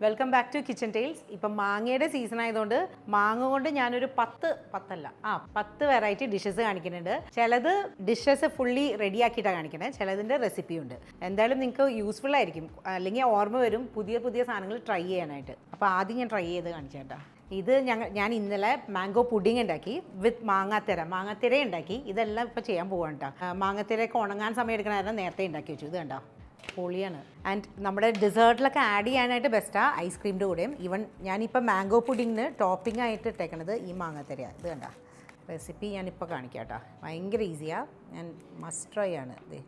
Welcome back to kitchen tales. ഇപ്പം മാങ്ങയുടെ season ആയതുകൊണ്ട് മാങ്ങ കൊണ്ട് ഞാനൊരു 10 വെറൈറ്റി ഡിഷസ് കാണിക്കുന്നുണ്ട്. ചിലത് ഡിഷസ് ഫുള്ളി റെഡി ആക്കിയിട്ടാണ് കാണിക്കുന്നത്, ചിലതിൻ്റെ റെസിപ്പി ഉണ്ട്. എന്തായാലും നിങ്ങൾക്ക് യൂസ്ഫുൾ ആയിരിക്കും, അല്ലെങ്കിൽ ഓർമ്മ വരും പുതിയ പുതിയ സാധനങ്ങൾ ട്രൈ ചെയ്യാനായിട്ട്. അപ്പോൾ ആദ്യം ഞാൻ ട്രൈ ചെയ്ത് കാണിച്ചേട്ടാ. ഇത് ഞാൻ ഇന്നലെ മാംഗോ പുഡിംഗ് ഉണ്ടാക്കി വിത്ത് മാങ്ങാത്തിര ഉണ്ടാക്കി. ഇതെല്ലാം ഇപ്പോൾ ചെയ്യാൻ പോവാണ് കേട്ടോ. മാങ്ങാത്തിരയൊക്കെ ഉണങ്ങാൻ സമയം എടുക്കണ കാരണം നേരത്തെ ഉണ്ടാക്കി വെച്ചു. ഇത് കണ്ടോ, പൊളിയാണ്. ആൻഡ് നമ്മുടെ ഡെസേർട്ടിലൊക്കെ ആഡ് ചെയ്യാനായിട്ട് ബെസ്റ്റാണ് ഐസ്ക്രീമിൻ്റെ കൂടെയും. ഈവൻ ഞാനിപ്പോൾ മാംഗോ പുഡിങ്ങിന് ടോപ്പിംഗ് ആയിട്ട് ഇട്ടേക്കണത് ഈ മാങ്ങാത്തിരയാണ്. ഇത് കണ്ട റെസിപ്പി ഞാനിപ്പോൾ കാണിക്കാം കേട്ടോ. ഭയങ്കര ഈസിയാണ്, ഞാൻ മസ്റ്റ് ട്രൈ ആണ് ഇത്.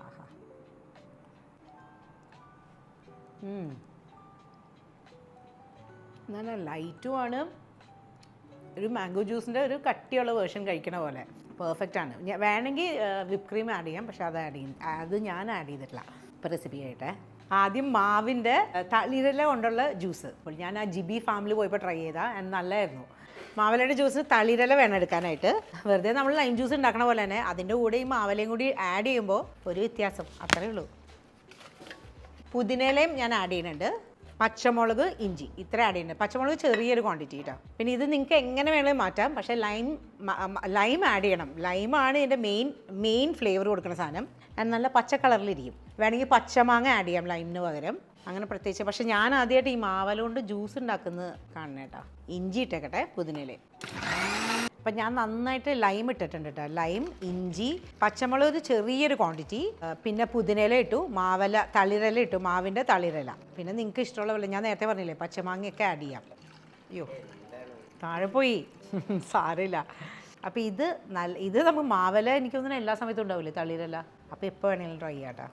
ആഹാ, നല്ല ലൈറ്റുമാണ്. ഒരു മാംഗോ ജ്യൂസിൻ്റെ ഒരു കട്ടിയുള്ള വേർഷൻ കഴിക്കണ പോലെ പെർഫെക്റ്റ് ആണ്. വേണമെങ്കിൽ വിപ്പ് ക്രീം ആഡ് ചെയ്യാം, പക്ഷെ അത് ഞാൻ ആഡ് ചെയ്തിട്ടില്ല ഇപ്പോൾ റെസിപ്പി ആയിട്ട്. ആദ്യം മാവിൻ്റെ തളിരില കൊണ്ടുള്ള ജ്യൂസ്. അപ്പോൾ ഞാൻ ആ ജിബി ഫാമിൽ പോയപ്പോൾ ട്രൈ ചെയ്താൽ നല്ലതായിരുന്നു. മാവിലയുടെ ജ്യൂസ് തളിരില വേണം എടുക്കാനായിട്ട്. വെറുതെ നമ്മൾ ലൈം ജ്യൂസ് ഉണ്ടാക്കണ പോലെ തന്നെ അതിൻ്റെ കൂടെ ഈ മാവിലയും കൂടി ആഡ് ചെയ്യുമ്പോൾ ഒരു വ്യത്യാസം, അത്രയേ ഉള്ളൂ. പുതിനയിലയും ഞാൻ ആഡ് ചെയ്യുന്നുണ്ട്. പച്ചമുളക്, ഇഞ്ചി ഇത്ര ആഡ് ചെയ്യുന്നുണ്ട്. പച്ചമുളക് ചെറിയൊരു ക്വാണ്ടിറ്റി കേട്ടോ. പിന്നെ ഇത് നിങ്ങൾക്ക് എങ്ങനെ വേണമെങ്കിലും മാറ്റാം, പക്ഷേ ലൈം ആഡ് ചെയ്യണം. ലൈമാണ് ഇതിൻ്റെ മെയിൻ ഫ്ലേവർ കൊടുക്കുന്ന സാധനം. നല്ല പച്ച കളറിലിരിക്കും. വേണമെങ്കിൽ പച്ചമാങ്ങ ആഡ് ചെയ്യാം ലൈമിന് പകരം. അങ്ങനെ പ്രത്യേകിച്ച്. പക്ഷേ ഞാൻ ആദ്യമായിട്ട് ഈ മാവല കൊണ്ട് ജ്യൂസ് ഉണ്ടാക്കുന്നത് കാണണം കേട്ടോ. ഇഞ്ചി ഇട്ടേക്കട്ടെ, പുതിനയില. അപ്പം ഞാൻ നന്നായിട്ട് ലൈം ഇട്ടിട്ടുണ്ട് കേട്ടോ. ലൈം, ഇഞ്ചി, പച്ചമുളക് ഒരു ചെറിയൊരു ക്വാണ്ടിറ്റി, പിന്നെ പുതിനയില ഇട്ടു, തളിരില ഇട്ടു, മാവിൻ്റെ തളിരില. പിന്നെ നിങ്ങൾക്ക് ഇഷ്ടമുള്ള പോലെ ഞാൻ നേരത്തെ പറഞ്ഞില്ലേ പച്ചമാങ്ങയൊക്കെ ആഡ് ചെയ്യാം. അയ്യോ താഴെ പോയി, സാരമില്ല. അപ്പോൾ ഇത് നമുക്ക് മാവല എനിക്ക് തോന്നുന്നു എല്ലാ സമയത്തും ഉണ്ടാവില്ലേ തളിരില. അപ്പോൾ എപ്പോൾ വേണമെങ്കിലും ട്രൈ ചെയ്യാം കേട്ടോ.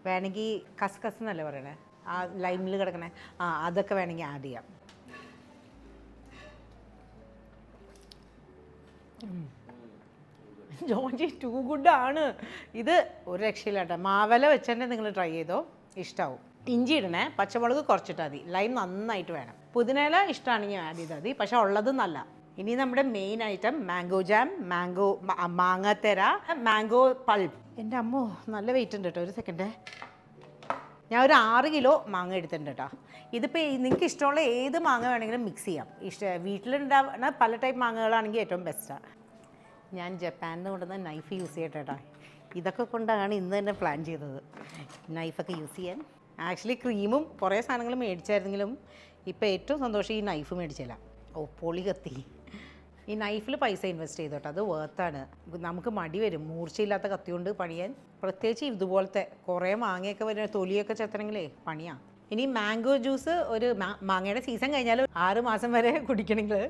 വേണമെങ്കിൽ കസ്കസ് എന്നല്ലേ പറയണേ, ആ ലൈമിൽ കിടക്കണേ, അതൊക്കെ വേണമെങ്കിൽ ആഡ് ചെയ്യാം. ജോൺജി ടു ഗുഡാണ്. ഇത് ഒരു രക്ഷയില്ല കേട്ടോ. മാവല വെച്ച് തന്നെ നിങ്ങൾ ട്രൈ ചെയ്തോ, ഇഷ്ടമാവും. ഇഞ്ചി ഇടണേ, പച്ചമുളക് കുറച്ചിട്ടാൽ മതി. ലൈം നന്നായിട്ട് വേണം. പുതിനയില ഇഷ്ടമാണെങ്കിൽ ആഡ് ചെയ്താൽ മതി, പക്ഷെ ഉള്ളത് നല്ല. ഇനി നമ്മുടെ മെയിൻ ഐറ്റം മാംഗോ ജാം, മാങ്ങാത്തിര, മാംഗോ പൾപ്പ്. എൻ്റെ അമ്മോ നല്ല വെയിറ്റ് ഉണ്ട് കേട്ടോ. ഒരു സെക്കൻഡ്, ഞാൻ ഒരു 6 കിലോ മാങ്ങ എടുത്തിട്ടുണ്ട് കേട്ടോ. ഇതിപ്പോൾ നിങ്ങൾക്ക് ഇഷ്ടമുള്ള ഏത് മാങ്ങ വേണമെങ്കിലും മിക്സ് ചെയ്യാം. വീട്ടിലുണ്ടാവുന്ന പല ടൈപ്പ് മാങ്ങകളാണെങ്കിൽ ഏറ്റവും ബെസ്റ്റാണ്. ഞാൻ ജപ്പാനിൽ നിന്ന് കൊണ്ടുവന്ന നൈഫ് യൂസ് ചെയ്യട്ടെ കേട്ടോ. ഇതൊക്കെ കൊണ്ടാണ് ഇന്ന് തന്നെ പ്ലാൻ ചെയ്തത്, നൈഫൊക്കെ യൂസ് ചെയ്യാൻ. ആക്ച്വലി ക്രീമും കുറേ സാധനങ്ങൾ മേടിച്ചായിരുന്നെങ്കിലും ഇപ്പോൾ ഏറ്റവും സന്തോഷം ഈ നൈഫ് മേടിച്ചില്ല. പൊളി കത്തി. ഈ നൈഫിൽ പൈസ ഇൻവെസ്റ്റ് ചെയ്തോട്ടെ, അത് വേർത്താണ്. നമുക്ക് മടി വരും മൂർച്ചയില്ലാത്ത കത്തി കൊണ്ട് പണിയാൻ. പ്രത്യേകിച്ച് ഇതുപോലത്തെ കുറേ മാങ്ങയൊക്കെ വരുന്ന തൊലിയൊക്കെ ചെത്തണമെങ്കിലേ പണിയാണ്. ഇനി മാംഗോ ജ്യൂസ് ഒരു മാങ്ങയുടെ സീസൺ കഴിഞ്ഞാൽ 6 മാസം വരെ കുടിക്കണമെങ്കിൽ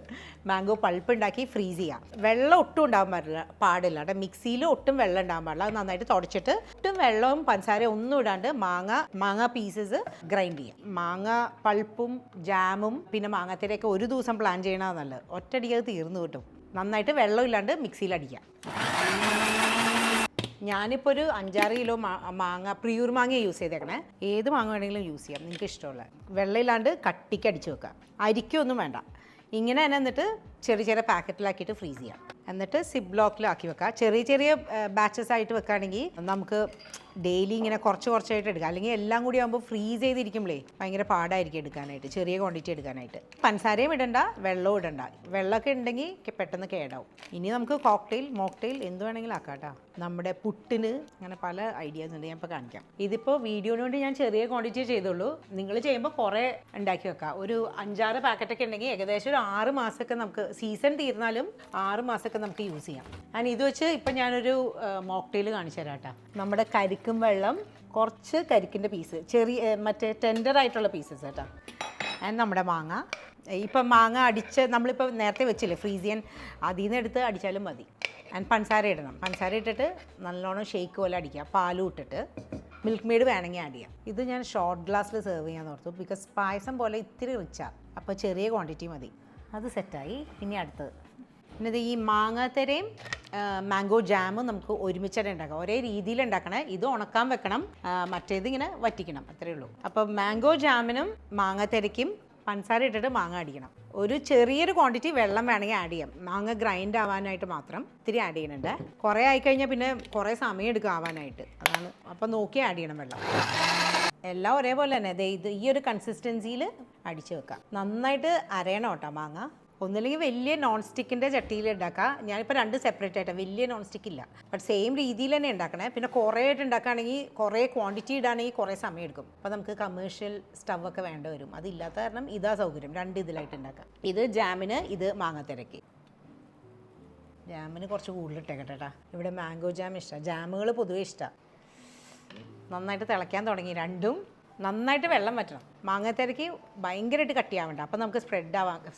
മാംഗോ പൾപ്പ് ഉണ്ടാക്കി ഫ്രീസ് ചെയ്യാം. വെള്ളം ഒട്ടും ഉണ്ടാകാൻ പാടില്ല കേട്ടോ. മിക്സിയിൽ ഒട്ടും വെള്ളം ഉണ്ടാകാൻ പാടില്ല. അത് നന്നായിട്ട് തുടച്ചിട്ട് ഒട്ടും വെള്ളവും പഞ്ചസാരയും ഒന്നും ഇടാണ്ട് മാങ്ങ പീസസ് ഗ്രൈൻഡ് ചെയ്യാം. മാങ്ങ പൾപ്പും ജാമും പിന്നെ മാങ്ങാത്തിരയൊക്കെ ഒരു ദിവസം പ്ലാൻ ചെയ്യണതാണ് നല്ലത്. ഒറ്റയടിക്ക് അത് തീർന്നു കിട്ടും. നന്നായിട്ട് വെള്ളം ഇല്ലാണ്ട് മിക്സിയിൽ അടിക്കാം. ഞാനിപ്പോൾ ഒരു 5-6 കിലോ പ്രിയൂർ മാങ്ങ യൂസ് ചെയ്തേക്കണേ. ഏത് മാങ്ങ വേണമെങ്കിലും യൂസ് ചെയ്യാം, നിങ്ങൾക്ക് ഇഷ്ടമുള്ള. വെള്ളമില്ലാണ്ട് കട്ടിക്ക് അടിച്ച് വെക്കാം. അരിക്കൊന്നും വേണ്ട. ഇങ്ങനെ തന്നെ എന്നിട്ട് ചെറിയ ചെറിയ പാക്കറ്റിലാക്കിയിട്ട് ഫ്രീസ് ചെയ്യാം. എന്നിട്ട് സിപ്പ് ബ്ലോക്കിലാക്കി വെക്കാം. ചെറിയ ബാച്ചസ് ആയിട്ട് വെക്കുകയാണെങ്കിൽ നമുക്ക് ഡെയിലി ഇങ്ങനെ കുറച്ചായിട്ട് എടുക്കാം. അല്ലെങ്കിൽ എല്ലാം കൂടി ആകുമ്പോൾ ഫ്രീസ് ചെയ്തിരിക്കുമ്പോഴേ ഭയങ്കര പാടായിരിക്കും എടുക്കാനായിട്ട്, ചെറിയ ക്വാണ്ടിറ്റി എടുക്കാനായിട്ട്. പഞ്ചസാരയും ഇടണ്ട, വെള്ളവും ഇടണ്ട. വെള്ളമൊക്കെ ഉണ്ടെങ്കിൽ പെട്ടെന്ന് കേടാവും. ഇനി നമുക്ക് മോക്ടെയിൽ എന്ത് വേണമെങ്കിലും ആക്കാം കേട്ടോ. നമ്മുടെ പുട്ടിന് അങ്ങനെ പല ഐഡിയാസ് ഉണ്ട്, ഞാൻ ഇപ്പോൾ കാണിക്കാം. ഇതിപ്പോൾ വീഡിയോന് വേണ്ടി ഞാൻ ചെറിയ ക്വാണ്ടിറ്റി ചെയ്തുള്ളൂ. നിങ്ങൾ ചെയ്യുമ്പോൾ കുറേ ഉണ്ടാക്കി വെക്കാം. ഒരു 5-6 പാക്കറ്റൊക്കെ ഉണ്ടെങ്കിൽ ഏകദേശം ഒരു 6 മാസമൊക്കെ നമുക്ക്, സീസൺ തീർന്നാലും 6 മാസമൊക്കെ നമുക്ക് യൂസ് ചെയ്യാം. ഇത് വെച്ച് ഇപ്പം ഞാനൊരു മോക്ടെയിൽ കാണിച്ചു തരാം കേട്ടോ. നമ്മുടെ കരിക്കും വെള്ളം, കുറച്ച് കരിക്കിൻ്റെ പീസ്, മറ്റേ ടെൻഡർ ആയിട്ടുള്ള പീസസ് കേട്ടോ. നമ്മുടെ മാങ്ങ, ഇപ്പം മാങ്ങ അടിച്ച് നമ്മളിപ്പോൾ നേരത്തെ വെച്ചില്ലേ ഫ്രീസ് ചെയ്യാൻ, അതിൽ നിന്ന് എടുത്ത് അടിച്ചാലും മതി. പഞ്ചസാര ഇടണം. പഞ്ചസാര ഇട്ടിട്ട് നല്ലോണം ഷേക്ക് പോലെ അടിക്കുക. പാലും ഇട്ടിട്ട് മിൽക്ക് മെയ്ഡ് വേണമെങ്കിൽ ആഡ് ചെയ്യാം. ഇത് ഞാൻ ഷോർട്ട് ഗ്ലാസ്സിൽ സെർവ് ചെയ്യാൻ ഓർത്തു, ബിക്കോസ് പായസം പോലെ ഇത്തിരി റിച്ചാണ്. അപ്പോൾ ചെറിയ ക്വാണ്ടിറ്റി മതി. അത് സെറ്റായി. ഇനി അടുത്തത് പിന്നെ ഈ മാങ്ങാത്തിരയും മാംഗോ ജാമും നമുക്ക് ഒരുമിച്ച് ഉണ്ടാക്കാം. ഒരേ രീതിയിൽ ഉണ്ടാക്കണേ. ഇത് ഉണക്കാൻ വെക്കണം, മറ്റേത് ഇങ്ങനെ വറ്റിക്കണം, അത്രയേ ഉള്ളൂ. അപ്പോൾ മാംഗോ ജാമിനും മാങ്ങാത്തിരയ്ക്കും പഞ്ചസാര ഇട്ടിട്ട് മാങ്ങ അടിക്കണം. ഒരു ചെറിയൊരു ക്വാണ്ടിറ്റി വെള്ളം വേണമെങ്കിൽ ആഡ് ചെയ്യാം. മാങ്ങ ഗ്രൈൻഡ് ആവാനായിട്ട് മാത്രം ഇത്തിരി ആഡ് ചെയ്യുന്നുണ്ട്. കുറേ ആയിക്കഴിഞ്ഞാൽ പിന്നെ കുറേ സമയം എടുക്കും ആവാനായിട്ട്, അതാണ്. അപ്പം നോക്കി ആഡ് ചെയ്യണം വെള്ളം. എല്ലാം ഒരേപോലെ തന്നെ ഇത് ഈ ഒരു കൺസിസ്റ്റൻസിയിൽ അടിച്ച് വെക്കാം. നന്നായിട്ട് അരയണം കേട്ടോ മാങ്ങ. ഒന്നില്ലെങ്കിൽ വലിയ നോൺ സ്റ്റിക്കിൻ്റെ ചട്ടിയിൽ ഉണ്ടാക്കുക. ഞാനിപ്പോൾ 2 സെപ്പറേറ്റ് ആയിട്ടാണ്, വലിയ നോൺ സ്റ്റിക്ക് ഇല്ല, ബട്ട് സെയിം രീതിയിൽ തന്നെ ഉണ്ടാക്കണേ. പിന്നെ കുറേ ആയിട്ട് ഉണ്ടാക്കുകയാണെങ്കിൽ കുറേ ക്വാണ്ടിറ്റി ഇടാണെങ്കിൽ കുറേ സമയം എടുക്കും. അപ്പോൾ നമുക്ക് കമേഴ്ഷ്യൽ സ്റ്റവൊക്കെ വേണ്ട വരും. അതില്ലാത്ത കാരണം ഇതാ സൗകര്യം, 2 ഇതിലായിട്ട് ഉണ്ടാക്കാം. ഇത് ജാമിന്, ഇത് മാങ്ങത്തിരക്ക്. ജാമിന് കുറച്ച് കൂടുതലിട്ടേക്കട്ടെ കേട്ടോ. ഇവിടെ മാംഗോ ജാം ഇഷ്ടമാണ്, ജാമുകൾ പൊതുവേ ഇഷ്ടമാണ്. നന്നായിട്ട് തിളയ്ക്കാൻ തുടങ്ങി. രണ്ടും നന്നായിട്ട് വെള്ളം വറ്റണം. മാങ്ങത്തിരക്ക് ഭയങ്കരമായിട്ട് കട്ടിയാവണ്ട, അപ്പോൾ നമുക്ക്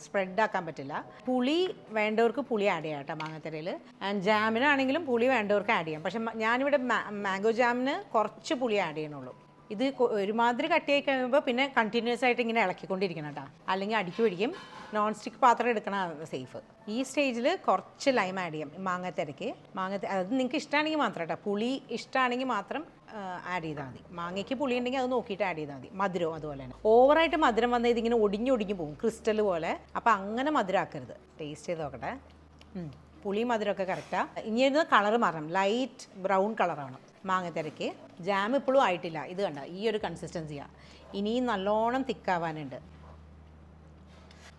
സ്പ്രെഡാക്കാൻ പറ്റില്ല. പുളി വേണ്ടവർക്ക് പുളി ആഡ് ചെയ്യാം കേട്ടോ മാങ്ങത്തിരയിൽ. ആൻഡ് ജാമിനാണെങ്കിലും പുളി വേണ്ടവർക്ക് ആഡ് ചെയ്യാം. പക്ഷേ ഞാനിവിടെ മാംഗോ ജാമിന് കുറച്ച് പുളി ആഡ് ചെയ്യണുള്ളൂ. ഇത് ഒരുമാതിരി കട്ടിയായി കഴിയുമ്പോൾ പിന്നെ കണ്ടിന്യൂസ് ആയിട്ട് ഇങ്ങനെ ഇളക്കിക്കൊണ്ടിരിക്കണം കേട്ടോ, അല്ലെങ്കിൽ അടിക്ക് പിടിക്കും. നോൺ സ്റ്റിക്ക് പാത്രം എടുക്കണതാണ് സേഫ്. ഈ സ്റ്റേജിൽ കുറച്ച് ലൈം ആഡ് ചെയ്യാം മാങ്ങത്തിരക്ക്. അത് നിങ്ങൾക്ക് ഇഷ്ടമാണെങ്കിൽ മാത്രം കേട്ടോ, പുളി ഇഷ്ടമാണെങ്കിൽ മാത്രം ആഡ് ചെയ്താൽ മതി. മാങ്ങയ്ക്ക് പുളി ഉണ്ടെങ്കിൽ അത് നോക്കിയിട്ട് ആഡ് ചെയ്താൽ മതി. മധുരവും അതുപോലെ തന്നെ. ഓവറായിട്ട് മധുരം വന്നാൽ ഇതിങ്ങനെ ഒടിഞ്ഞൊടിഞ്ഞ് പോകും, ക്രിസ്റ്റൽ പോലെ. അപ്പോൾ അങ്ങനെ മധുരം ആക്കരുത്. ടേസ്റ്റ് ചെയ്ത് നോക്കട്ടെ. പുളി മധുരമൊക്കെ കറക്റ്റാണ്. ഇനി ഇത് കളർ മാറണം, ലൈറ്റ് ബ്രൗൺ കളറാവണം മാങ്ങത്തിരക്ക്. ജാം ഇപ്പോഴും ആയിട്ടില്ല. ഇത് കണ്ട ഈ ഒരു കൺസിസ്റ്റൻസിയാണ്. ഇനിയും നല്ലോണം തിക്കാവാനുണ്ട്.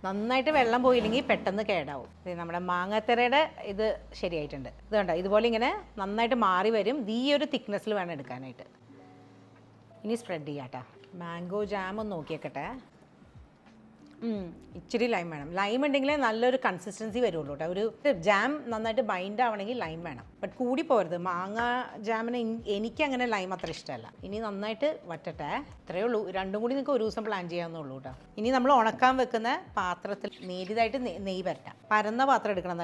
നന്നായിട്ട് വെള്ളം പോയില്ലെങ്കിൽ പെട്ടെന്ന് കേടാവും. നമ്മുടെ മാങ്ങത്തിരയുടെ ഇത് ശരിയായിട്ടുണ്ട്. ഇത് കണ്ടോ, ഇതുപോലെ ഇങ്ങനെ നന്നായിട്ട് മാറി വരും. ഈ ഒരു തിക്നെസ്സിൽ വേണം എടുക്കാനായിട്ട്. ഇനി സ്പ്രെഡ് ചെയ്യാം കേട്ടോ. മാംഗോ ജാം ഒന്ന് നോക്കിയേക്കട്ടെ. ഇച്ചിരി ലൈം വേണം. ലൈം ഉണ്ടെങ്കിലേ നല്ലൊരു കൺസിസ്റ്റൻസി വരുള്ളൂ കേട്ടോ. ഒരു ജാം നന്നായിട്ട് ബൈൻഡ് ആവണമെങ്കിൽ ലൈം വേണം, ബട്ട് കൂടി പോരുത്. മാങ്ങ ജാമിന് എനിക്കങ്ങനെ ലൈം അത്ര ഇഷ്ടമല്ല. ഇനി നന്നായിട്ട് വറ്റട്ടെ. ഇത്രയേ ഉള്ളൂ. രണ്ടും കൂടി നിങ്ങൾക്ക് ഒരു ദിവസം പ്ലാൻ ചെയ്യാവുന്നുള്ളൂ കേട്ടോ. ഇനി നമ്മൾ ഉണക്കാൻ വെക്കുന്ന പാത്രത്തിൽ നേരിയതായിട്ട് നെയ്യ് പരട്ടാം. പരന്ന പാത്രം എടുക്കണം,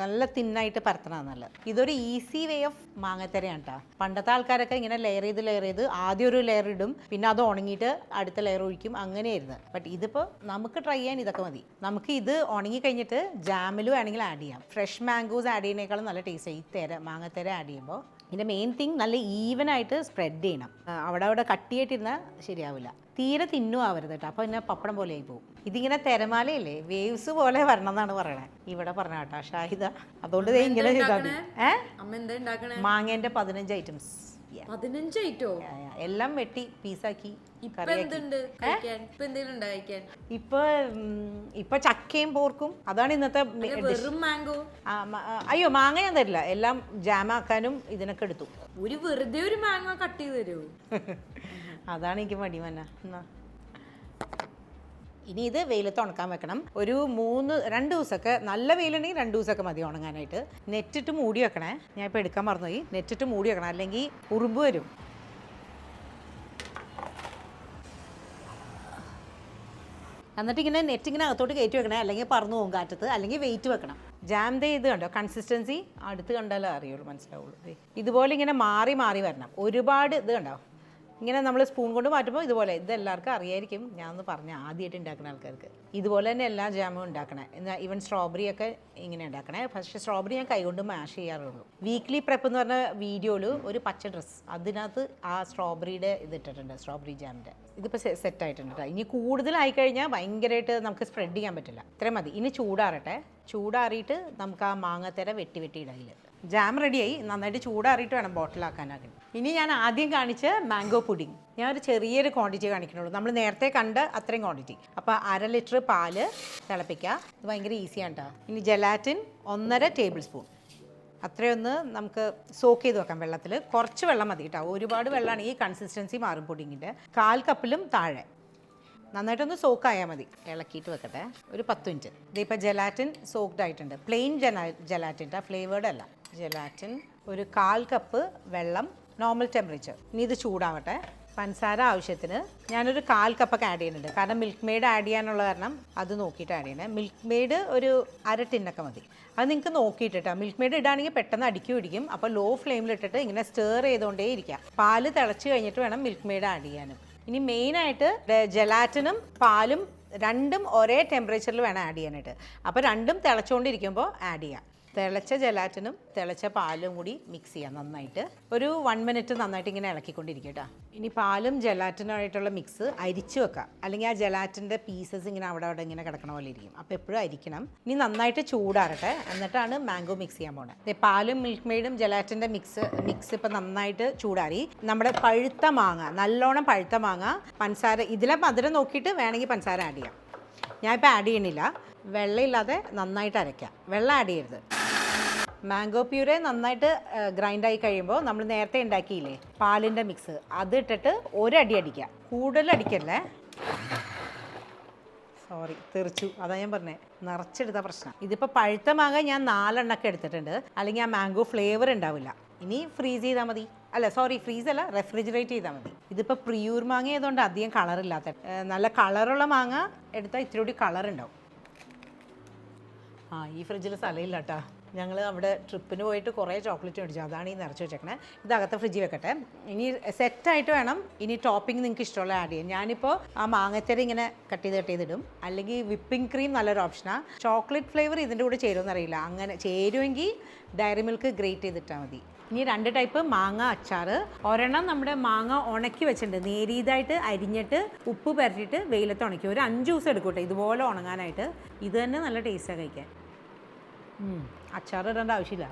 നല്ല തിന്നായിട്ട് പരത്തണം നല്ലത്. ഇതൊരു ഈസി വേ ഓഫ് മാങ്ങത്തരയാണ് കേട്ടോ. പണ്ടത്തെ ആൾക്കാരൊക്കെ ഇങ്ങനെ ലെയർ ചെയ്ത് ആദ്യം ഒരു ലെയർ ഇടും, പിന്നെ അത് ഉണങ്ങിയിട്ട് അടുത്ത ലെയർ ഒഴിക്കും, അങ്ങനെയായിരുന്നു. ബട്ട് ഇതിപ്പോൾ നമുക്ക് ട്രൈ ചെയ്യാൻ ഇതൊക്കെ മതി. നമുക്ക് ഇത് ഉണങ്ങി കഴിഞ്ഞിട്ട് ജാമിലും വേണമെങ്കിൽ ആഡ് ചെയ്യാം. ഫ്രഷ് മാംഗോസ് ആഡ് ചെയ്യുന്നതിനേക്കാളും നല്ല ടേസ്റ്റ് ഈ മാങ്ങത്തേര ആഡ് ചെയ്യുമ്പോൾ. ഇതിൻ്റെ മെയിൻ തിങ് നല്ല ഈവനായിട്ട് സ്പ്രെഡ് ചെയ്യണം. അവിടെ കട്ടിയായിട്ടിരുന്നാൽ ശരിയാവില്ല. തീരെ തിന്നുമാവരുത് കേട്ടോ, അപ്പോൾ പിന്നെ പപ്പടം പോലെ ആയി പോകും. ഇതിങ്ങനെ തിരമാലയില്ലേ, വേവ്സ് പോലെ വരണം എന്നാണ് പറയണേ. ഇവിടെ പറഞ്ഞ കേട്ടോ ഷാഹിദ. അതുകൊണ്ട് ഇങ്ങനെ ചെയ്താൽ മാങ്ങേൻ്റെ 15 ഐറ്റംസ്. 15 ഐറ്റോ? എല്ലാം വെട്ടി പീസാക്കി. ഇപ്പൊ ചക്കയും പോർക്കും, അതാണ് ഇന്നത്തെ. അയ്യോ, മാങ്ങ ഞാൻ തരില്ല, എല്ലാം ജാമാക്കാനും ഇതിനൊക്കെ എടുത്തു. വെറുതെ ഒരു മാങ്ങ കട്ട് ചെയ്ത് തരുമോ? അതാണ് എനിക്ക് മടി മന്ന. ഇനി ഇത് വെയിലത്ത് ഉണക്കാൻ വെക്കണം. ഒരു 2 ദിവസമൊക്കെ, നല്ല വെയിലുണ്ടെങ്കിൽ 2 ദിവസമൊക്കെ മതി ഉണങ്ങാനായിട്ട്. നെറ്റിട്ട് മൂടി വെക്കണേ. ഞാൻ ഇപ്പോൾ എടുക്കാൻ മറന്നുപോയി. നെറ്റിട്ട് മൂടി വെക്കണം, അല്ലെങ്കിൽ ഉറുമ്പ് വരും. എന്നിട്ട് ഇങ്ങനെ നെറ്റിങ്ങനെ അകത്തോട്ട് കയറ്റി വെക്കണേ, അല്ലെങ്കിൽ പറന്നു പോകും കാറ്റത്ത്, അല്ലെങ്കിൽ വെയിറ്റ് വെക്കണം. ജാം ഇത് കണ്ടോ, കൺസിസ്റ്റൻസി അടുത്ത് കണ്ടാലേ അറിയുള്ളൂ, മനസ്സിലാവുള്ളൂ. ഇതുപോലെ ഇങ്ങനെ മാറി മാറി വരണം. ഒരുപാട് ഇത് കണ്ടോ, ഇങ്ങനെ നമ്മൾ സ്പൂൺ കൊണ്ട് മാറ്റുമ്പോൾ ഇതുപോലെ. ഇതെല്ലാവർക്കും അറിയായിരിക്കും, ഞാനൊന്ന് പറഞ്ഞ ആദ്യമായിട്ട് ഉണ്ടാക്കുന്ന ആൾക്കാർക്ക്. ഇതുപോലെ തന്നെ എല്ലാ ജാമും ഉണ്ടാക്കണേ. എന്നാൽ ഈവൻ സ്ട്രോബെറി ഒക്കെ ഇങ്ങനെ ഉണ്ടാക്കണേ. പക്ഷേ സ്ട്രോബെറി ഞാൻ കൈകൊണ്ട് മാഷ് ചെയ്യാറുള്ളൂ. വീക്ക്ലി പ്രെപ്പ് എന്ന് പറഞ്ഞ വീഡിയോയിൽ ഒരു പച്ച ഡ്രസ്സ്, അതിനകത്ത് ആ സ്ട്രോബെറിയുടെ ഇതിട്ടിട്ടുണ്ട്, സ്ട്രോബെറി ജാമിൻ്റെ. ഇതിപ്പോൾ സെറ്റായിട്ടുണ്ട് കേട്ടോ. ഇനി കൂടുതലായി കഴിഞ്ഞാൽ ഭയങ്കരമായിട്ട് നമുക്ക് സ്പ്രെഡ് ചെയ്യാൻ പറ്റില്ല. ഇത്രയും മതി. ഇനി ചൂടാറട്ടെ. ചൂടാറിയിട്ട് നമുക്ക് ആ മാങ്ങത്തേര വെട്ടി ഇടയിൽ. ജാം റെഡിയായി. നന്നായിട്ട് ചൂടാറിയിട്ട് വേണം ബോട്ടിലാക്കാനാക്കി. ഇനി ഞാൻ ആദ്യം കാണിച്ച മാംഗോ പുഡിംഗ്, ഞാൻ ഒരു ചെറിയൊരു ക്വാണ്ടിറ്റി കാണിക്കണുള്ളൂ. നമ്മൾ നേരത്തെ കണ്ട അത്രയും ക്വാണ്ടിറ്റി. അപ്പോൾ 1/2 ലിറ്റർ പാല് തിളപ്പിക്കുക. ഇത് ഭയങ്കര ഈസിയാണ് കേട്ടോ. ഇനി ജലാറ്റിൻ 1.5 ടേബിൾ സ്പൂൺ. അത്രയൊന്ന് നമുക്ക് സോക്ക് ചെയ്ത് വെക്കാം വെള്ളത്തിൽ. കുറച്ച് വെള്ളം മതി കേട്ടോ. ഒരുപാട് വെള്ളമാണെങ്കിൽ കൺസിസ്റ്റൻസി മാറും പുഡിങ്ങിൻ്റെ. 1/4 കപ്പിലും താഴെ. നന്നായിട്ടൊന്ന് സോക്കായാൽ മതി. ഇളക്കിയിട്ട് വെക്കട്ടെ ഒരു 10 മിനിറ്റ്. ഇതിപ്പോൾ ജലാറ്റിൻ സോക്ക്ഡ് ആയിട്ടുണ്ട്. പ്ലെയിൻ ജലാറ്റിൻ, ഫ്ലേവേർഡ് അല്ല. ജലാറ്റിൻ ഒരു 1/4 കപ്പ് വെള്ളം, നോർമൽ ടെമ്പറേച്ചർ. ഇനി ഇത് ചൂടാവട്ടെ. പഞ്ചസാര ആവശ്യത്തിന് ഞാനൊരു 1/4 കപ്പൊക്കെ ആഡ് ചെയ്യുന്നുണ്ട്. കാരണം മിൽക്ക് മെയ്ഡ് ആഡ് ചെയ്യാനുള്ള കാരണം അത് നോക്കിയിട്ട് ആഡ് ചെയ്യണേ. മിൽക്ക് മെയ്ഡ് ഒരു 1/2 ടിന്നൊക്കെ മതി. അത് നിങ്ങൾക്ക് നോക്കിയിട്ടാ. മിൽക്ക് മെയ്ഡ് ഇടാണെങ്കിൽ പെട്ടെന്ന് പിടിക്കും. അപ്പോൾ ലോ ഫ്ലെയിമിലിട്ടിട്ട് ഇങ്ങനെ സ്റ്റേർ ചെയ്തുകൊണ്ടേ ഇരിക്കുക. പാല് തിളച്ച് കഴിഞ്ഞിട്ട് വേണം മിൽക്ക് മെയ്ഡ് ആഡ് ചെയ്യാനും. ഇനി മെയിനായിട്ട് ജലാറ്റിനും പാലും രണ്ടും ഒരേ ടെമ്പറേച്ചറിൽ വേണം ആഡ് ചെയ്യാനായിട്ട്. അപ്പോൾ രണ്ടും തിളച്ചുകൊണ്ടിരിക്കുമ്പോൾ ആഡ് ചെയ്യാം. തിളച്ച ജലാറ്റിനും തിളച്ച പാലും കൂടി മിക്സ് ചെയ്യാം നന്നായിട്ട്. ഒരു 1 മിനിറ്റ് നന്നായിട്ട് ഇങ്ങനെ ഇളക്കിക്കൊണ്ടിരിക്കും കേട്ടോ. ഇനി പാലും ജലാറ്റിനായിട്ടുള്ള മിക്സ് അരിച്ചു വെക്കാം, അല്ലെങ്കിൽ ആ ജലാറ്റിൻ്റെ പീസസ് ഇങ്ങനെ അവിടെ ഇങ്ങനെ കിടക്കണ പോലെ ഇരിക്കും. അപ്പോൾ എപ്പോഴും അരിക്കണം. ഇനി നന്നായിട്ട് ചൂടാറട്ടെ, എന്നിട്ടാണ് മാംഗോ മിക്സ് ചെയ്യാൻ പോണത്. പാലും മിൽക്ക് മെയ്ഡും ജലാറ്റിൻ്റെ മിക്സ് ഇപ്പം നന്നായിട്ട് ചൂടാറി. നമ്മുടെ പഴുത്ത മാങ്ങ, നല്ലോണം പഴുത്ത മാങ്ങ, പഞ്ചസാര, ഇതിലെ മധുരം നോക്കിയിട്ട് വേണമെങ്കിൽ പഞ്ചസാര ആഡ് ചെയ്യാം. ഞാനിപ്പോൾ ആഡ് ചെയ്യണില്ല. വെള്ളമില്ലാതെ നന്നായിട്ട് അരയ്ക്കാം, വെള്ളം ആഡ് ചെയ്യരുത്. മാംഗോ പ്യൂരെ നന്നായിട്ട് ഗ്രൈൻഡായി കഴിയുമ്പോൾ നമ്മൾ നേരത്തെ ഉണ്ടാക്കിയില്ലേ പാലിൻ്റെ മിക്സ്, അത് ഇട്ടിട്ട് ഒരടി അടിക്കുക, കൂടുതൽ അടിക്കല്ലേ. സോറി, തെറിച്ചു, അതാ ഞാൻ പറഞ്ഞത്, നിറച്ചെടുത്ത പ്രശ്നം. ഇതിപ്പോൾ പഴുത്ത മാങ്ങ ഞാൻ 4 എണ്ണമൊക്കെ എടുത്തിട്ടുണ്ട്, അല്ലെങ്കിൽ ആ മാംഗോ ഫ്ലേവർ ഉണ്ടാവില്ല. ഇനി ഫ്രീസ് ചെയ്താൽ മതി. അല്ല സോറി, ഫ്രീസ് അല്ല, റെഫ്രിജറേറ്റ് ചെയ്താൽ മതി. ഇതിപ്പോൾ പ്രിയൂർ മാങ്ങ ആയതുകൊണ്ട് അധികം കളറില്ലാത്ത, നല്ല കളറുള്ള മാങ്ങ എടുത്താൽ ഇത്തിരി കൂടി കളർ ഉണ്ടാവും. ഈ ഫ്രിഡ്ജിൽ സ്ഥലമില്ല കേട്ടോ. ഞങ്ങൾ അവിടെ ട്രിപ്പിന് പോയിട്ട് കുറേ ചോക്ലേറ്റ് മേടിച്ചു, അതാണ് ഈ നിറച്ച് വെച്ചേക്കണേ. ഇതകത്ത് ഫ്രിഡ്ജിൽ വെക്കട്ടെ. ഇനി സെറ്റായിട്ട് വേണം ഇനി ടോപ്പിംഗ് നിങ്ങൾക്ക് ഇഷ്ടമുള്ള ആഡ് ചെയ്യാം. ഞാനിപ്പോൾ ആ മാങ്ങത്തരി ഇങ്ങനെ കട്ട് ചെയ്തിടും, അല്ലെങ്കിൽ വിപ്പിംഗ് ക്രീം നല്ലൊരു ഓപ്ഷനാണ്. ചോക്ലേറ്റ് ഫ്ലേവർ ഇതിൻ്റെ കൂടെ ചേരുമെന്ന് അറിയില്ല, അങ്ങനെ ചേരുമെങ്കിൽ ഡയറി മിൽക്ക് ഗ്രേറ്റ് ചെയ്തിട്ടാൽ മതി. ഇനി 2 ടൈപ്പ് മാങ്ങ അച്ചാർ. ഒരെണ്ണം നമ്മുടെ മാങ്ങ ഉണക്കി വെച്ചിട്ടുണ്ട്, നേരിയതായിട്ട് അരിഞ്ഞിട്ട് ഉപ്പ് പുരട്ടിയിട്ട് വെയിലത്ത് ഉണക്കി. ഒരു 5 ദിവസം എടുക്കൂട്ടെ ഇതുപോലെ ഉണങ്ങാനായിട്ട്. ഇത് തന്നെ നല്ല ടേസ്റ്റാണ് കഴിക്കാൻ. അച്ചാർ ഇടേണ്ട ആവശ്യമില്ല.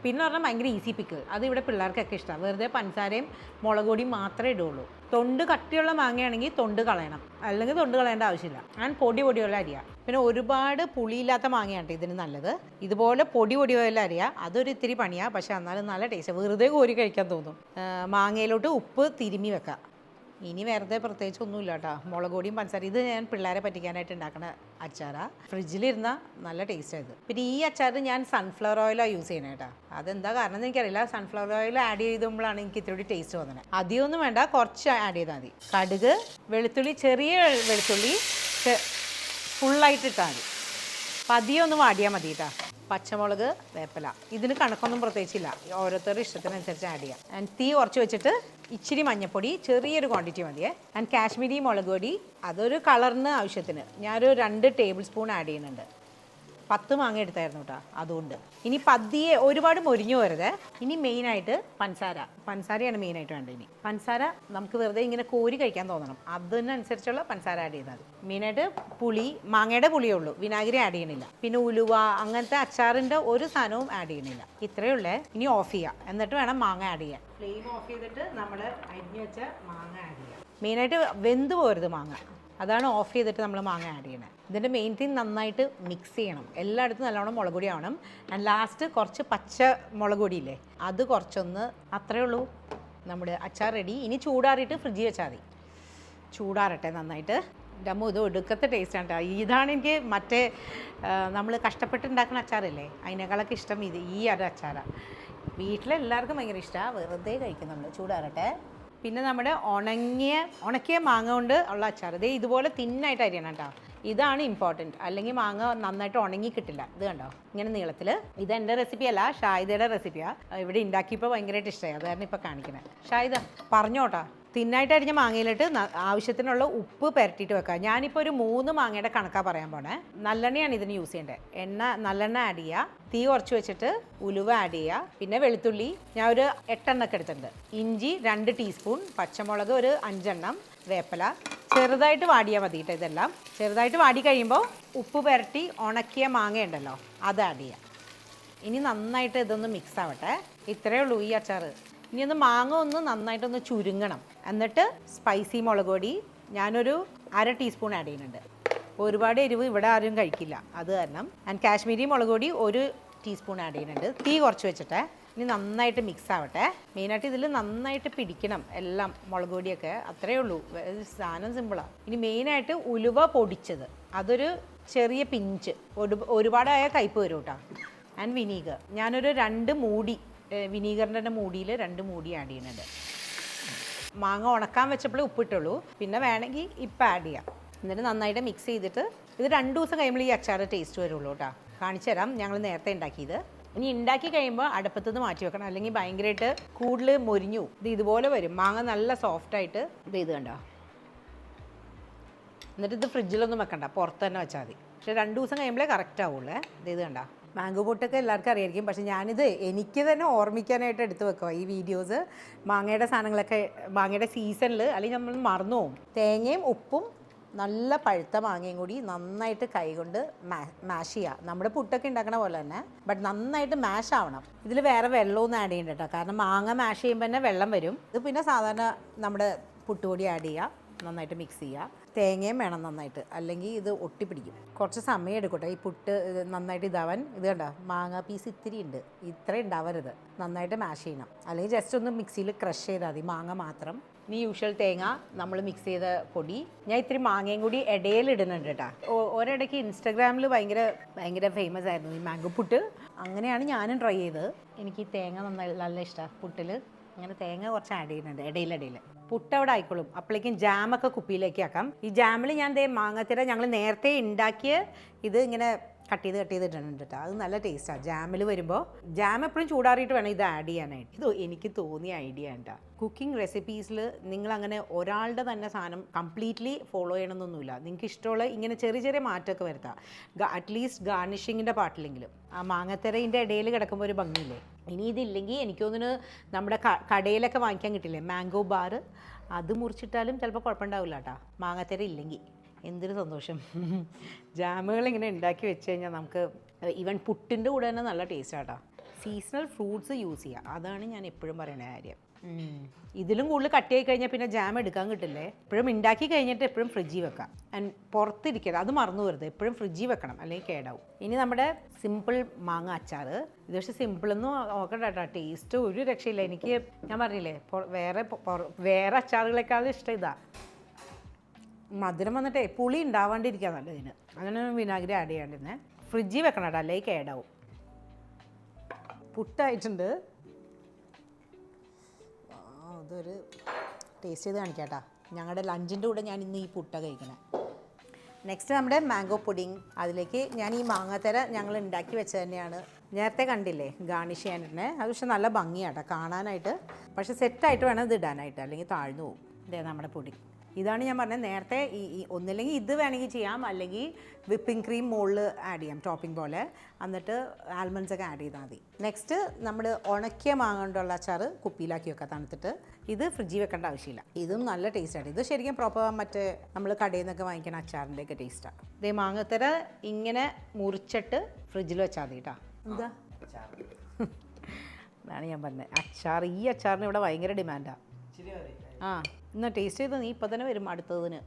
പിന്നെ പറഞ്ഞാൽ ഭയങ്കര ഈസി പിക്ക്. അത് ഇവിടെ പിള്ളേർക്കൊക്കെ ഇഷ്ടമാണ്. വെറുതെ പഞ്ചസാരയും മുളക് പൊടിയും മാത്രമേ ഇടുള്ളൂ. തൊണ്ട് കട്ടിയുള്ള മാങ്ങയാണെങ്കിൽ തൊണ്ട് കളയണം, അല്ലെങ്കിൽ തൊണ്ട് കളയേണ്ട ആവശ്യമില്ല. ഞാൻ പൊടിയുള്ള അരിയാ. പിന്നെ ഒരുപാട് പുളിയില്ലാത്ത മാങ്ങയാണ് ഇതിന് നല്ലത്. ഇതുപോലെ പൊടിയുള്ള അരിയാ, അതൊരു ഇത്തിരി പണിയാണ്, പക്ഷെ എന്നാലും നല്ല ടേസ്റ്റ്. വെറുതെ കോരി കഴിക്കാൻ തോന്നും. മാങ്ങയിലോട്ട് ഉപ്പ് തിരുമ്മി വെക്കാം. ഇനി വെറുതെ പ്രത്യേകിച്ച് ഒന്നുമില്ല കേട്ടോ. മുളക് പൊടിയും പഞ്ചസാര, ഇത് ഞാൻ പിള്ളേരെ പറ്റിക്കാനായിട്ട് ഉണ്ടാക്കുന്ന അച്ചാറാണ്. ഫ്രിഡ്ജിലിരുന്ന നല്ല ടേസ്റ്റായത്. പിന്നെ ഈ അച്ചാർ ഞാൻ സൺഫ്ലവർ ഓയിലാണ് യൂസ് ചെയ്യണേ കേട്ടോ. അതെന്താ കാരണം എന്ന് എനിക്കറിയില്ല. സൺഫ്ലവർ ഓയിൽ ആഡ് ചെയ്തുമ്പോഴാണ് എനിക്ക് ഇത്തിരി ടേസ്റ്റ് തോന്നുന്നത്. അധികമൊന്നും വേണ്ട, കുറച്ച് ആഡ് ചെയ്താൽ മതി. കടുക്, വെളുത്തുള്ളി, ചെറിയ വെളുത്തുള്ളി ഫുള്ളായിട്ട് ഇട്ടാൽ മതി. പതിയൊന്ന് വാടിയാൽ മതി കേട്ടോ. പച്ചമുളക്, വേപ്പില, ഇതിന് കണക്കൊന്നും പ്രത്യേകിച്ചില്ല, ഓരോരുത്തരുടെ ഇഷ്ടത്തിനനുസരിച്ച് ആഡ് ചെയ്യാം. ആൻഡ് തീ കുറച്ച് വെച്ചിട്ട് ഇച്ചിരി മഞ്ഞൾപ്പൊടി, ചെറിയൊരു ക്വാണ്ടിറ്റി മതിയേ. ആൻഡ് കാശ്മീരി മുളക് പൊടി, അതൊരു കളറിന് ആവശ്യത്തിന് ഞാനൊരു 2 ടേബിൾ സ്പൂൺ ആഡ് ചെയ്യുന്നുണ്ട്. 10 മാങ്ങ എടുത്തായിരുന്നു കേട്ടോ, അതുകൊണ്ട്. ഇനി പതിയെ, ഒരുപാട് മൊരിഞ്ഞു വരുത്. ഇനി മെയിനായിട്ട് പഞ്ചസാരയാണ് മെയിനായിട്ട് വേണ്ടത്. ഇനി പഞ്ചസാര നമുക്ക് വെറുതെ ഇങ്ങനെ കോരി കഴിക്കാൻ തോന്നണം, അതിനനുസരിച്ചുള്ള പഞ്ചസാര ആഡ് ചെയ്താൽ മതി. മെയിനായിട്ട് പുളി, മാങ്ങയുടെ പുളിയേ ഉള്ളൂ, വിനാഗിരി ആഡ് ചെയ്യണില്ല. പിന്നെ ഉലുവ, അങ്ങനത്തെ അച്ചാറിൻ്റെ ഒരു സാധനവും ആഡ് ചെയ്യണില്ല. ഇത്രയേ ഉള്ളേ. ഇനി ഓഫ് ചെയ്യാം, എന്നിട്ട് വേണം മാങ്ങ ആഡ് ചെയ്യാൻ. ഫ്ലെയിം ഓഫ് ചെയ്തിട്ട് നമ്മൾ അരിഞ്ഞു വെച്ച മാങ്ങ ആഡ് ചെയ്യാം. മെയിനായിട്ട് വെന്ത് പോരുത് മാങ്ങ, അതാണ് ഓഫ് ചെയ്തിട്ട് നമ്മൾ മാങ്ങ ആഡ് ചെയ്യണത്. ഇതിൻ്റെ മെയിൻ തിങ് നന്നായിട്ട് മിക്സ് ചെയ്യണം. എല്ലായിടത്തും നല്ലോണം മുളക് പൊടി ആവണം. ആൻഡ് ലാസ്റ്റ് കുറച്ച് പച്ച മുളക് പൊടിയില്ലേ, അത് കുറച്ചൊന്ന്, അത്രയേ ഉള്ളൂ. നമ്മുടെ അച്ചാർ റെഡി. ഇനി ചൂടാറിയിട്ട് ഫ്രിഡ്ജിൽ വെച്ചാൽ മതി. ചൂടാറട്ടെ നന്നായിട്ട്. ഡമ്മു, ഇത് ഒടുക്കത്തെ ടേസ്റ്റാണ് കേട്ടോ. ഇതാണ് എനിക്ക് മറ്റേ നമ്മൾ കഷ്ടപ്പെട്ടുണ്ടാക്കുന്ന അച്ചാറില്ലേ, അതിനേക്കാളൊക്കെ ഇഷ്ടം ഈ ഒരു അച്ചാറാണ്. വീട്ടിലെല്ലാവർക്കും ഭയങ്കര ഇഷ്ടമാണ്, വെറുതെ കഴിക്കും നമ്മൾ. ചൂടാറട്ടെ. പിന്നെ നമ്മുടെ ഉണക്കിയ മാങ്ങ കൊണ്ട് ഉള്ള അച്ചാർ, ഇതേ ഇതുപോലെ തിന്നായിട്ട് അരിയണം കേട്ടോ. ഇതാണ് ഇമ്പോർട്ടൻറ്റ്, അല്ലെങ്കിൽ മാങ്ങ നന്നായിട്ട് ഉണങ്ങി കിട്ടില്ല. ഇത് കണ്ടോ, ഇങ്ങനെ നീളത്തിൽ. ഇത് എൻ്റെ റെസിപ്പിയല്ല, ഷാഹിദയുടെ റെസിപ്പിയാണ്. ഇവിടെ ഉണ്ടാക്കിയപ്പോൾ ഭയങ്കരമായിട്ട് ഇഷ്ടമായി, അത് കാരണം ഇപ്പോൾ കാണിക്കണേ. ഷാഹിദ പറഞ്ഞോട്ടാ. തിന്നായിട്ട് അരിഞ്ഞ മാങ്ങയിലിട്ട് ആവശ്യത്തിനുള്ള ഉപ്പ് പുരട്ടിയിട്ട് വെക്കാം. ഞാനിപ്പോൾ ഒരു 3 മാങ്ങയുടെ കണക്കാണ് പറയാൻ പോണേ. നല്ലെണ്ണയാണ് ഇതിന് യൂസ് ചെയ്യേണ്ടത്. നല്ലെണ്ണ ആഡ് ചെയ്യുക, തീ കുറച്ച് വെച്ചിട്ട് ഉലുവ ആഡ് ചെയ്യുക, പിന്നെ വെളുത്തുള്ളി ഞാൻ ഒരു 8 എണ്ണമൊക്കെ എടുത്തിട്ടുണ്ട്, ഇഞ്ചി 2 ടീസ്പൂൺ, പച്ചമുളക് ഒരു 5 എണ്ണം, വേപ്പില. ചെറുതായിട്ട് വാടിയാൽ മതി കേട്ടോ. ഇതെല്ലാം ചെറുതായിട്ട് വാടി കഴിയുമ്പോൾ ഉപ്പ് പുരട്ടി ഉണക്കിയ മാങ്ങ ഉണ്ടല്ലോ, അത് ആഡ് ചെയ്യുക. ഇനി നന്നായിട്ട് ഇതൊന്ന് മിക്സ് ആവട്ടെ. ഇത്രയേ ഉള്ളൂ ഈ അച്ചാർ. ഇനി ഒന്ന് മാങ്ങ ഒന്ന് നന്നായിട്ടൊന്ന് ചുരുങ്ങണം. എന്നിട്ട് സ്പൈസി മുളക് പൊടി ഞാനൊരു 1/2 ടീസ്പൂൺ ആഡ് ചെയ്യുന്നുണ്ട്. ഒരുപാട് എരിവ് ഇവിടെ ആരും കഴിക്കില്ല, അത് കാരണം. ആൻഡ് കാശ്മീരി മുളക് പൊടി 1 ടീസ്പൂൺ ആഡ് ചെയ്യുന്നുണ്ട്. തീ കുറച്ച് വെച്ചിട്ട് ഇനി നന്നായിട്ട് മിക്സ് ആവട്ടെ. മെയിനായിട്ട് ഇതിൽ നന്നായിട്ട് പിടിക്കണം എല്ലാം, മുളക് പൊടിയൊക്കെ. അത്രയേ ഉള്ളൂ, സാധനം സിമ്പിളാണ്. ഇനി മെയിനായിട്ട് ഉലുവ പൊടിച്ചത്, അതൊരു ചെറിയ പിഞ്ച്, ഒരുപാടായ കയ്പ്പ് വരും കേട്ടോ. ആൻഡ് വിനീഗർ ഞാനൊരു 2 മൂടി, വിനീഗറിൻ്റെ മൂടിയിൽ 2 മൂടി ആഡ് ചെയ്യുന്നുണ്ട്. മാങ്ങ ഉണക്കാൻ വെച്ചപ്പോഴേ ഉപ്പിട്ടുള്ളൂ, പിന്നെ വേണമെങ്കിൽ ഇപ്പം ആഡ് ചെയ്യാം. എന്നിട്ട് നന്നായിട്ട് മിക്സ് ചെയ്തിട്ട് ഇത് 2 ദിവസം കഴിയുമ്പോൾ ഈ അച്ചാർ ടേസ്റ്റ് വരുള്ളൂ കേട്ടോ. കാണിച്ചു തരാം ഞങ്ങൾ നേരത്തെ ഉണ്ടാക്കിയത്. ഇനി ഉണ്ടാക്കി കഴിയുമ്പോൾ അടുപ്പത്തുനിന്ന് മാറ്റി വെക്കണം, അല്ലെങ്കിൽ ഭയങ്കരമായിട്ട് കൂടുതൽ മൊരിഞ്ഞു. ഇതുപോലെ വരും, മാങ്ങ നല്ല സോഫ്റ്റായിട്ട്. ഇത് കണ്ടോ. എന്നിട്ട് ഇത് ഫ്രിഡ്ജിലൊന്നും വെക്കണ്ട, പുറത്ത് തന്നെ വെച്ചാൽ മതി. പക്ഷേ 2 ദിവസം കഴിയുമ്പോഴേ കറക്റ്റ് ആവുള്ളേ. ഇത് കണ്ടോ, മാംഗോ പൊട്ടൊക്കെ എല്ലാവർക്കും അറിയായിരിക്കും, പക്ഷെ ഞാനിത് എനിക്ക് തന്നെ ഓർമ്മിക്കാനായിട്ട് എടുത്ത് വെക്കുക ഈ വീഡിയോസ്. മാങ്ങയുടെ സാധനങ്ങളൊക്കെ മാങ്ങയുടെ സീസണിൽ അല്ലെങ്കിൽ നമ്മൾ മറന്നു പോകും. തേങ്ങയും ഉപ്പും നല്ല പഴുത്ത മാങ്ങയും കൂടി നന്നായിട്ട് കൈകൊണ്ട് മാഷ് ചെയ്യുക. നമ്മുടെ പുട്ടൊക്കെ ഉണ്ടാക്കണ പോലെ തന്നെ, ബട്ട് നന്നായിട്ട് മാഷ് ആവണം. ഇതിൽ വേറെ വെള്ളമൊന്നും ആഡ് ചെയ്യണ്ട കേട്ടോ, കാരണം മാങ്ങ മാഷ് ചെയ്യുമ്പോൾ തന്നെ വെള്ളം വരും. ഇത് പിന്നെ സാധാരണ നമ്മുടെ പുട്ടുപൊടി ആഡ് ചെയ്യുക, നന്നായിട്ട് മിക്സ് ചെയ്യുക. തേങ്ങയും വേണം നന്നായിട്ട്, അല്ലെങ്കിൽ ഇത് ഒട്ടിപ്പിടിക്കും. കുറച്ച് സമയം എടുക്കട്ടെ ഈ പുട്ട് നന്നായിട്ട് ഇതാവാൻ. ഇത് കണ്ടോ, മാങ്ങ പീസ് ഇത്തിരി ഉണ്ട്, ഇത്ര ഉണ്ടാവരുത്. നന്നായിട്ട് മാഷ് ചെയ്യണം, അല്ലെങ്കിൽ ജസ്റ്റ് ഒന്ന് മിക്സിയിൽ ക്രഷ് ചെയ്താൽ മതി മാങ്ങ മാത്രം. ഇനി യൂഷ്വൽ തേങ്ങ നമ്മൾ മിക്സ് ചെയ്ത പൊടി, ഞാൻ ഇത്തിരി മാങ്ങയും കൂടി ഇടയിലിടുന്നുണ്ട് കേട്ടോ. ഒരിടയ്ക്ക് ഇൻസ്റ്റാഗ്രാമിൽ ഭയങ്കര ഫേമസ് ആയിരുന്നു ഈ മാംഗോ പുട്ട്. അങ്ങനെയാണ് ഞാനും ട്രൈ ചെയ്തത്. എനിക്ക് ഈ തേങ്ങ നല്ല ഇഷ്ടമാണ് പുട്ടിൽ. അങ്ങനെ തേങ്ങ കുറച്ച് ആഡ് ചെയ്യുന്നുണ്ട് ഇടയിലിടയിൽ. പുട്ട് അവിടെ ആയിക്കോളും. അപ്പോഴേക്കും ജാമൊക്കെ കുപ്പിയിലേക്ക് ആക്കാം. ഈ ജാമിൽ ഞാൻ മാങ്ങത്തിര ഞങ്ങൾ നേരത്തെ ഉണ്ടാക്കിയ ഇത് ഇങ്ങനെ കട്ട് ചെയ്ത് ഇട്ടിട്ടുണ്ട് കേട്ടോ. അത് നല്ല ടേസ്റ്റാണ് ജാമിൽ വരുമ്പോൾ. ജാം എപ്പോഴും ചൂടാറിയിട്ട് വേണം ഇത് ആഡ് ചെയ്യാനായിട്ട്. ഇത് എനിക്ക് തോന്നിയ ഐഡിയ കേട്ടോ. കുക്കിംഗ് റെസിപ്പീസിൽ നിങ്ങളങ്ങനെ ഒരാളുടെ തന്നെ സാധനം കംപ്ലീറ്റ്ലി ഫോളോ ചെയ്യണമെന്നൊന്നുമില്ല. നിങ്ങൾക്ക് ഇഷ്ടമുള്ള ഇങ്ങനെ ചെറിയ മാറ്റമൊക്കെ വരുത്താം. അറ്റ്ലീസ്റ്റ് ഗാർണിഷിങ്ങിൻ്റെ പാട്ടിലെങ്കിലും. ആ മാങ്ങത്തിരയിൻ്റെ ഇടയിൽ കിടക്കുമ്പോൾ ഒരു ഭംഗിയില്ലേ. ഇനി ഇതില്ലെങ്കിൽ എനിക്ക് തോന്നുന്നു നമ്മുടെ കടയിലൊക്കെ വാങ്ങിക്കാൻ കിട്ടില്ലേ മാംഗോ ബാർ, അത് മുറിച്ചിട്ടാലും ചിലപ്പോൾ കുഴപ്പമുണ്ടാവില്ല കേട്ടോ. മാങ്ങത്തിര ഇല്ലെങ്കിൽ എന്തൊരു സന്തോഷം. ജാമുകൾ ഇങ്ങനെ ഉണ്ടാക്കി വെച്ച് കഴിഞ്ഞാൽ നമുക്ക് ഈവൻ പുട്ടിൻ്റെ കൂടെ തന്നെ നല്ല ടേസ്റ്റാണ് കേട്ടോ. സീസണൽ ഫ്രൂട്ട്സ് യൂസ് ചെയ്യുക, അതാണ് ഞാൻ എപ്പോഴും പറയുന്ന കാര്യം. ഇതിലും കൂടുതൽ കട്ടിയായി കഴിഞ്ഞാൽ പിന്നെ ജാം എടുക്കാൻ കിട്ടില്ലേ. എപ്പോഴും ഉണ്ടാക്കി കഴിഞ്ഞിട്ട് എപ്പോഴും ഫ്രിഡ്ജിൽ വെക്കാം. ആൻഡ് പുറത്തിരിക്കരുത്, അത് മറന്നു വരുത്. എപ്പോഴും ഫ്രിഡ്ജിൽ വെക്കണം, അല്ലെങ്കിൽ കേടാവും. ഇനി നമ്മുടെ സിമ്പിൾ മാങ്ങ അച്ചാർ. ഇത് പക്ഷേ സിമ്പിളൊന്നും നോക്കണ്ട കേട്ടോ, ടേസ്റ്റ് ഒരു രക്ഷയില്ല. എനിക്ക് ഞാൻ പറഞ്ഞില്ലേ വേറെ അച്ചാറുകളെക്കാളും ഇഷ്ടം ഇതാ. മധുരം വന്നിട്ടേ പുളി ഉണ്ടാവാണ്ടിരിക്കുക നല്ലതിന്. അങ്ങനെ വിനാഗിരി ആഡ് ചെയ്യാണ്ടിരുന്നേ. ഫ്രിഡ്ജിൽ വെക്കണം കേട്ടോ, അല്ലെങ്കിൽ കേടാവും. പുട്ടായിട്ടുണ്ട്. അതൊരു ടേസ്റ്റ് ചെയ്ത് കാണിക്കാം കേട്ടോ. ഞങ്ങളുടെ ലഞ്ചിൻ്റെ കൂടെ ഞാൻ ഇന്ന് ഈ പുട്ടാണ് കഴിക്കണേ. നെക്സ്റ്റ് നമ്മുടെ മാംഗോ പുഡിങ്. അതിലേക്ക് ഞാൻ ഈ മാങ്ങാത്തര ഞങ്ങൾ ഉണ്ടാക്കി വെച്ചത് തന്നെയാണ്. നേരത്തെ കണ്ടില്ലേ ഗാർണിഷ് ചെയ്യാനിരുന്നേ. അത് പക്ഷെ നല്ല ഭംഗിയാട്ടോ കാണാനായിട്ട്. പക്ഷെ സെറ്റായിട്ട് വേണം ഇത് ഇടാനായിട്ട്, അല്ലെങ്കിൽ താഴ്ന്നു പോകും. ഇതേ നമ്മുടെ പുഡിങ്. ഇതാണ് ഞാൻ പറഞ്ഞത് നേരത്തെ. ഈ ഒന്നില്ലെങ്കിൽ ഇത് വേണമെങ്കിൽ ചെയ്യാം, അല്ലെങ്കിൽ വിപ്പിംഗ് ക്രീം മുകളിൽ ആഡ് ചെയ്യാം ടോപ്പിംഗ് പോലെ. എന്നിട്ട് ആൽമണ്ട്സ് ഒക്കെ ആഡ് ചെയ്താൽ മതി. നെക്സ്റ്റ് നമ്മൾ ഉണക്കിയ മാങ്ങ കൊണ്ടുള്ള അച്ചാർ കുപ്പിയിലാക്കി വെക്കാം തണുത്തിട്ട്. ഇത് ഫ്രിഡ്ജിൽ വെക്കേണ്ട ആവശ്യമില്ല. ഇതും നല്ല ടേസ്റ്റാണ്. ഇത് ശരിക്കും പ്രോപ്പർ മറ്റേ നമ്മൾ കടയിൽ നിന്നൊക്കെ വാങ്ങിക്കുന്ന അച്ചാറിൻ്റെയൊക്കെ ടേസ്റ്റാണ്. ഇതേ മാങ്ങത്തര ഇങ്ങനെ മുറിച്ചിട്ട് ഫ്രിഡ്ജിൽ വെച്ചാൽ മതി കേട്ടോ. എന്താ അതാണ് ഞാൻ പറഞ്ഞത്. അച്ചാർ, ഈ അച്ചാറിന് ഇവിടെ ഭയങ്കര ഡിമാൻഡാണ്. ആ എന്നാൽ ടേസ്റ്റ് ചെയ്ത് നീ ഇപ്പം തന്നെ വരും അടുത്തതിന്.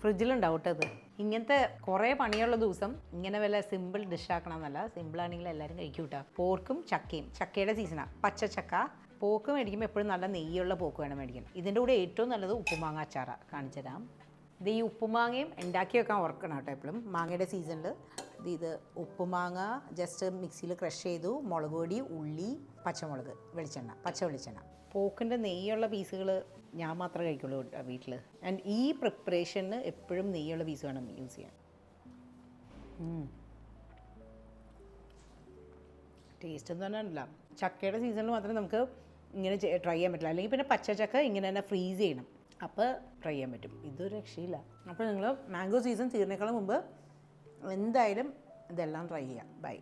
ഫ്രിഡ്ജിലുണ്ടാവും കേട്ടോ ഇത്. ഇങ്ങനത്തെ കുറേ പണിയുള്ള ദിവസം ഇങ്ങനെ വല്ല സിമ്പിൾ ഡിഷ് ആക്കണമെന്നല്ല. സിമ്പിളാണെങ്കിൽ എല്ലാവരും കഴിക്കും കേട്ടോ. പോർക്കും ചക്കയും. ചക്കയുടെ സീസണാണ്, പച്ചച്ചക്ക. പോക്ക് മേടിക്കുമ്പോൾ എപ്പോഴും നല്ല നെയ്യുള്ള പോക്ക് വേണം മേടിക്കാൻ. ഇതിൻ്റെ കൂടെ ഏറ്റവും നല്ലത് ഉപ്പുമാങ്ങ അച്ചാറാണ്. കാണിച്ചു തരാം. ഇത് ഈ ഉപ്പുമാങ്ങയും ഉണ്ടാക്കി വെക്കാൻ ഓർക്കണം കേട്ടോ എപ്പോഴും മാങ്ങയുടെ സീസണിൽ. ഇത് ഉപ്പുമാങ്ങ ജസ്റ്റ് മിക്സിയിൽ ക്രഷ് ചെയ്തു. മുളക് പൊടി, ഉള്ളി, പച്ചമുളക്, പച്ച വെളിച്ചെണ്ണ. പോക്കിൻ്റെ നെയ്യുള്ള പീസുകൾ ഞാൻ മാത്രമേ കഴിക്കുള്ളൂ വീട്ടിൽ. ആൻഡ് ഈ പ്രിപ്പറേഷന് എപ്പോഴും നെയ്യുള്ള പീസ് വേണം യൂസ് ചെയ്യാൻ. ടേസ്റ്റ് എന്ന് പറഞ്ഞാൽ ചക്കയുടെ സീസണിൽ മാത്രമേ നമുക്ക് ഇങ്ങനെ ട്രൈ ചെയ്യാൻ പറ്റില്ല. അല്ലെങ്കിൽ പിന്നെ പച്ചച്ചക്ക ഇങ്ങനെ തന്നെ ഫ്രീസ് ചെയ്യണം, അപ്പോൾ ട്രൈ ചെയ്യാൻ പറ്റും. ഇതൊരു രക്ഷയില്ല. അപ്പോൾ നിങ്ങൾ മാംഗോ സീസൺ തീർന്നേക്കാളും മുമ്പ് എന്തായാലും ഇതെല്ലാം ട്രൈ ചെയ്യാം. ബൈ.